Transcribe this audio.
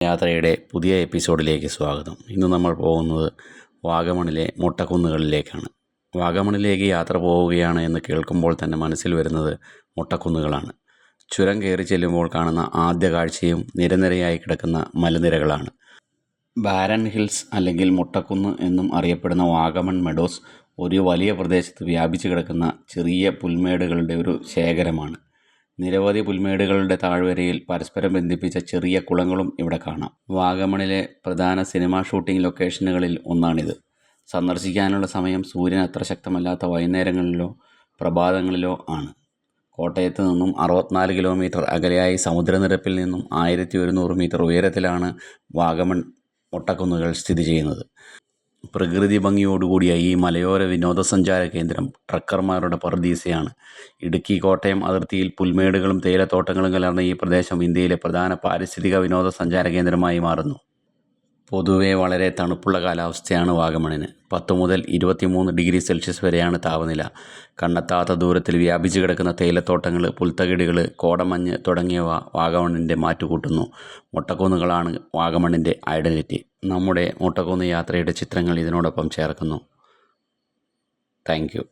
യാത്രയുടെ പുതിയ എപ്പിസോഡിലേക്ക് സ്വാഗതം. ഇന്ന് നമ്മൾ പോകുന്നത് വാഗമണിലെ മൊട്ടക്കുന്നുകളിലേക്കാണ്. വാഗമണിലേക്ക് യാത്ര പോവുകയാണ് എന്ന് കേൾക്കുമ്പോൾ തന്നെ മനസ്സിൽ വരുന്നത് മൊട്ടക്കുന്നുകളാണ്. ചുരം കയറി ചെല്ലുമ്പോൾ കാണുന്ന ആദ്യ കാഴ്ചയും നിരനിരയായി കിടക്കുന്ന മലനിരകളാണ്. ബാരൻ ഹിൽസ് അല്ലെങ്കിൽ മൊട്ടക്കുന്ന് എന്നും അറിയപ്പെടുന്ന വാഗമൺ മെഡോസ് ഒരു വലിയ പ്രദേശത്ത് വ്യാപിച്ചു കിടക്കുന്ന ചെറിയ പുൽമേടുകളുടെ ഒരു ശേഖരമാണ്. നിരവധി പുൽമേടുകളുടെ താഴ്വരയിൽ പരസ്പരം ബന്ധിപ്പിച്ച ചെറിയ കുളങ്ങളും ഇവിടെ കാണാം. വാഗമണിലെ പ്രധാന സിനിമാ ഷൂട്ടിംഗ് ലൊക്കേഷനുകളിൽ ഒന്നാണിത്. സന്ദർശിക്കാനുള്ള സമയം സൂര്യൻ അത്ര ശക്തമല്ലാത്ത വൈകുന്നേരങ്ങളിലോ പ്രഭാതങ്ങളിലോ ആണ്. കോട്ടയത്ത് നിന്നും 64 കിലോമീറ്റർ അകലെയായി സമുദ്രനിരപ്പിൽ നിന്നും 1100 മീറ്റർ ഉയരത്തിലാണ് വാഗമൺ മൊട്ടക്കുന്നുകൾ സ്ഥിതി ചെയ്യുന്നത്. പ്രകൃതി ഭംഗിയോടുകൂടിയ ഈ മലയോര വിനോദസഞ്ചാര കേന്ദ്രം ട്രക്കർമാരുടെ പറുദീസയാണ്. ഇടുക്കി കോട്ടയം അതിർത്തിയിൽ പുൽമേടുകളും തേയിലത്തോട്ടങ്ങളും കലർന്ന ഈ പ്രദേശം ഇന്ത്യയിലെ പ്രധാന പാരിസ്ഥിതിക വിനോദസഞ്ചാര കേന്ദ്രമായി മാറുന്നു. പൊതുവെ വളരെ തണുപ്പുള്ള കാലാവസ്ഥയാണ് വാഗമണിന്. 10 മുതൽ 23 ഡിഗ്രി സെൽഷ്യസ് വരെയാണ് താപനില. കണ്ണെത്താത്ത ദൂരത്തിൽ വ്യാപിച്ചു കിടക്കുന്ന തേയിലത്തോട്ടങ്ങൾ, പുൽത്തകിടികൾ, കോടമഞ്ഞ് തുടങ്ങിയവ വാഗമണിൻ്റെ മാറ്റുകൂട്ടുന്നു. മൊട്ടക്കുന്നുകളാണ് വാഗമണിൻ്റെ ഐഡൻറ്റിറ്റി. നമ്മുടെ മൊട്ടക്കുന്ന് യാത്രയുടെ ചിത്രങ്ങൾ ഇതിനോടൊപ്പം ചേർക്കുന്നു. Thank you.